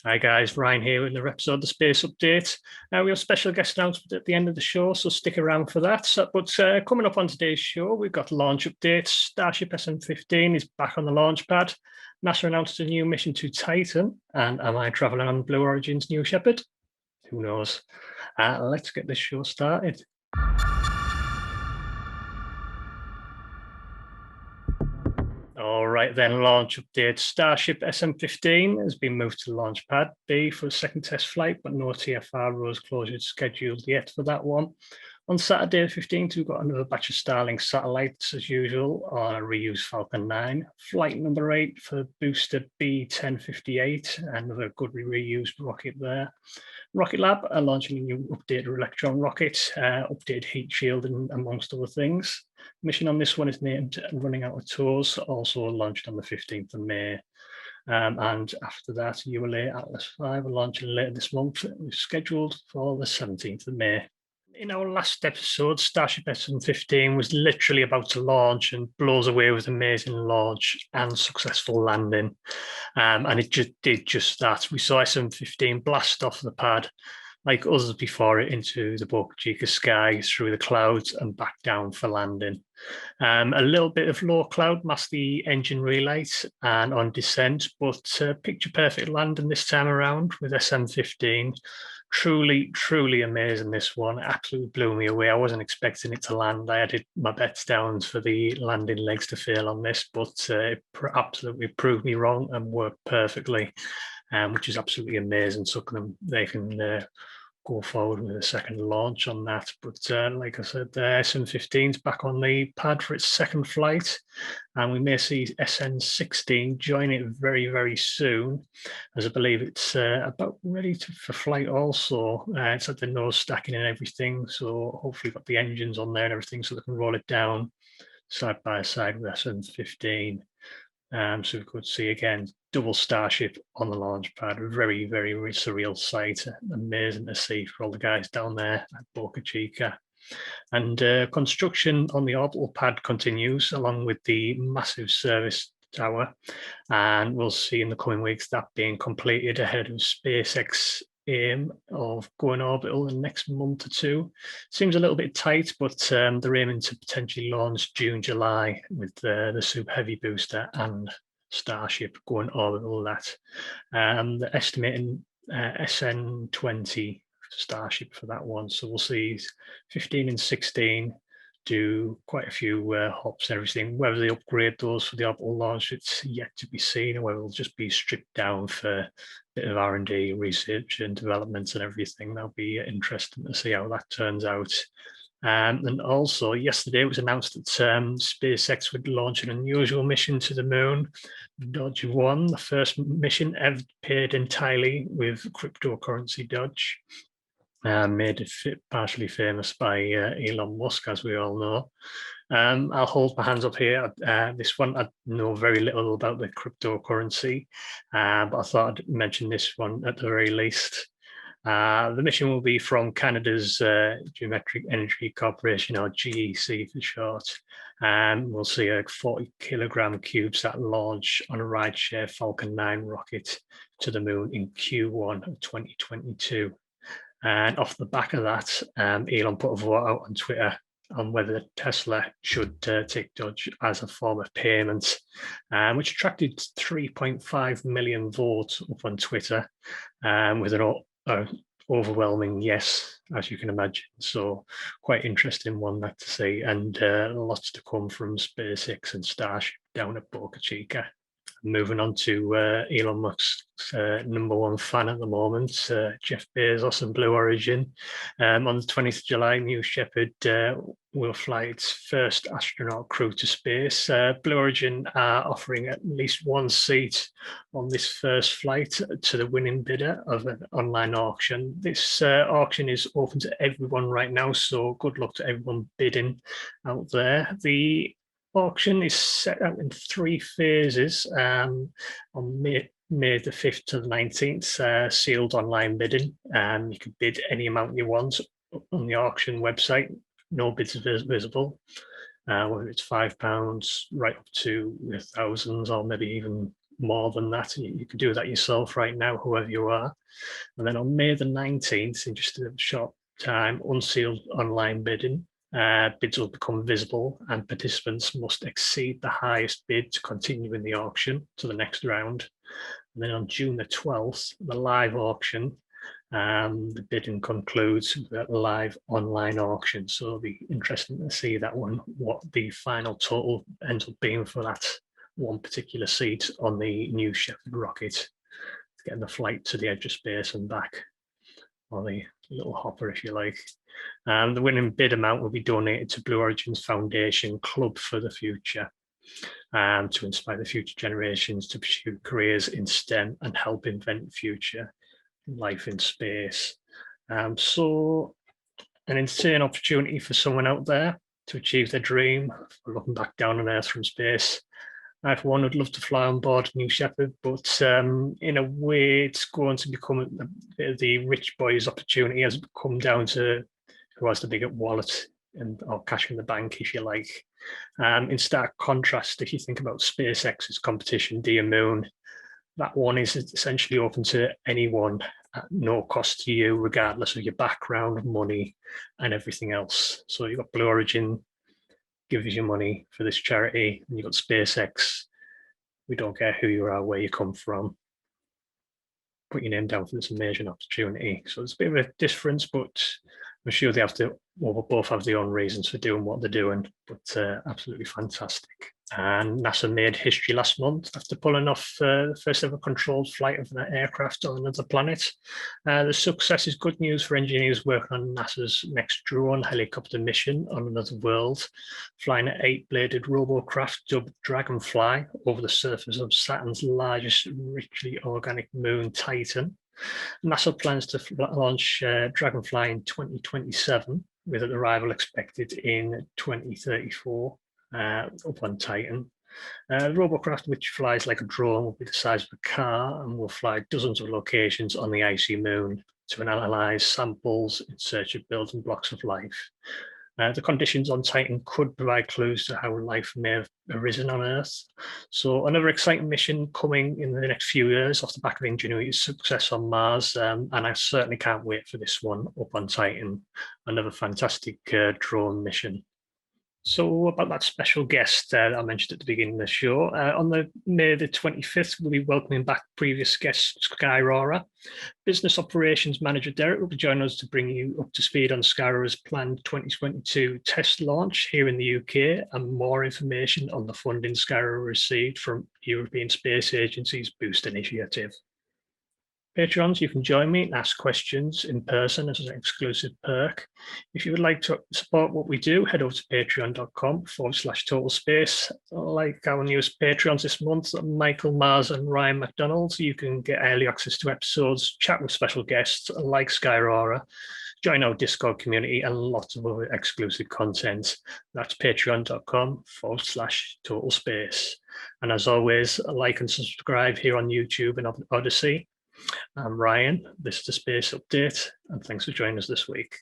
Hi guys, Ryan here with another episode of the Space Update. We have a special guest announcement at the end of the show, so stick around for that. But coming up on today's show, we've got launch updates. Starship SN15 is back on the launch pad. NASA announced a new mission to Titan, and am I traveling on Blue Origin's New Shepard? Who knows? Let's get this show started. All right, then launch update. Starship SN15 has been moved to launch pad B for a second test flight, but no TFR rows closure scheduled yet for that one. On Saturday the 15th, we've got another batch of Starlink satellites as usual on a reused Falcon 9. Flight number 8 for booster B1058, another good reused rocket there. Rocket Lab are launching a new updated Electron rocket, updated heat shield, and amongst other things. Mission on this one is named Running Out of Tours, also launched on the 15th of May. And after that, ULA Atlas 5 are launching later this month. It's scheduled for the 17th of May. In our last episode, Starship SN15 was literally about to launch and blows away with amazing launch and successful landing. And it just did just that. We saw SN15 blast off the pad, like others before it, into the Boca Chica sky, through the clouds and back down for landing. A little bit of low cloud masked the engine relight and on descent, but picture perfect landing this time around with SN15. Truly amazing, this one. Absolutely blew me away. I wasn't expecting it to land. I had my bets down for the landing legs to fail on this, but it absolutely proved me wrong and worked perfectly, which is absolutely amazing. So they can go forward with a second launch on that. But like I said, the SN15 is back on the pad for its second flight, and we may see SN16 join it very soon, as I believe it's about ready for flight also. It's at the nose stacking and everything, so hopefully got the engines on there and everything so they can roll it down side by side with SN15. So we could see again double Starship on the launch pad. Very surreal sight. Amazing to see for all the guys down there at Boca Chica. And construction on the orbital pad continues along with the massive service tower. And we'll see in the coming weeks that being completed ahead of SpaceX aim of going orbital in the next month or two. Seems a little bit tight, but they're aiming to potentially launch June, July with the Super Heavy booster and Starship going orbital. That they're estimating SN20 Starship for that one. So we'll see 15 and 16 do quite a few hops and everything. Whether they upgrade those for the orbital launch, it's yet to be seen, or whether it'll just be stripped down for a bit of R&D, research and development and everything. That'll be interesting to see how that turns out. And also, yesterday it was announced that SpaceX would launch an unusual mission to the moon, Dodge 1, the first mission ever paid entirely with cryptocurrency Dodge. Made partially famous by Elon Musk, as we all know. I'll hold my hands up here. This one, I know very little about the cryptocurrency, but I thought I'd mention this one at the very least. The mission will be from Canada's Geometric Energy Corporation, or GEC for short. We'll see a 40-kilogram CubeSat launch on a rideshare Falcon 9 rocket to the moon in Q1 of 2022. And off the back of that, Elon put a vote out on Twitter on whether Tesla should take Dodge as a form of payment, which attracted 3.5 million votes up on Twitter, with an overwhelming yes, as you can imagine. So quite interesting one that to see, and lots to come from SpaceX and Starship down at Boca Chica. Moving on to Elon Musk's number one fan at the moment, Jeff Bezos and Blue Origin. On the 20th of July, New Shepard will fly its first astronaut crew to space. Blue Origin are offering at least one seat on this first flight to the winning bidder of an online auction. This auction is open to everyone right now, so good luck to everyone bidding out there. The auction is set out in 3 phases on May the 5th to the 19th, sealed online bidding. You can bid any amount you want on the auction website. No bids visible, whether it's £5 right up to thousands or maybe even more than that. You can do that yourself right now, whoever you are. And then on May the 19th, in just a short time, unsealed online bidding. Bids will become visible and participants must exceed the highest bid to continue in the auction to the next round. And then on June the 12th, the live auction, the bidding concludes with a live online auction. So it'll be interesting to see that one, what the final total ends up being for that one particular seat on the New Shepard rocket, getting the flight to the edge of space and back, or the little hopper, if you like. The winning bid amount will be donated to Blue Origin's Foundation Club for the Future, to inspire the future generations to pursue careers in STEM and help invent future life in space. So an insane opportunity for someone out there to achieve their dream of looking back down on Earth from space. I, for one, would love to fly on board New Shepard, but in a way, it's going to become a bit of the rich boys' opportunity as it come down to who has the bigger wallet and or cash in the bank, if you like. In stark contrast, if you think about SpaceX's competition, Dear Moon, that one is essentially open to anyone at no cost to you, regardless of your background, money, and everything else. So you've got Blue Origin, give us your money for this charity, and you've got SpaceX, we don't care who you are, where you come from, put your name down for this amazing opportunity. So it's a bit of a difference, but I'm sure they have to, well, both have their own reasons for doing what they're doing, but absolutely fantastic. And NASA made history last month after pulling off the first ever controlled flight of an aircraft on another planet. The success is good news for engineers working on NASA's next drone helicopter mission on another world, flying an 8-bladed robocraft dubbed Dragonfly over the surface of Saturn's largest richly organic moon, Titan. NASA plans to launch Dragonfly in 2027, with an arrival expected in 2034 up on Titan. The robocraft, which flies like a drone, will be the size of a car and will fly dozens of locations on the icy moon to analyze samples in search of building blocks of life. The conditions on Titan could provide clues to how life may have arisen on Earth. So another exciting mission coming in the next few years off the back of Ingenuity's success on Mars. And I certainly can't wait for this one up on Titan. Another fantastic drone mission. So about that special guest I mentioned at the beginning of the show, on May the 25th, we'll be welcoming back previous guest Skyroarer. Business Operations Manager Derek will be joining us to bring you up to speed on Skyroarer's planned 2022 test launch here in the UK and more information on the funding Skyroarer received from European Space Agency's Boost initiative. Patrons, you can join me and ask questions in person as an exclusive perk. If you would like to support what we do, head over to patreon.com/totalspace. Like our newest Patreons this month, Michael Mars and Ryan McDonald, you can get early access to episodes, chat with special guests like Skyroarer, join our Discord community, and lots of other exclusive content. That's patreon.com/totalspace. And as always, like and subscribe here on YouTube and Odyssey. I'm Ryan, this is the Space Update, and thanks for joining us this week.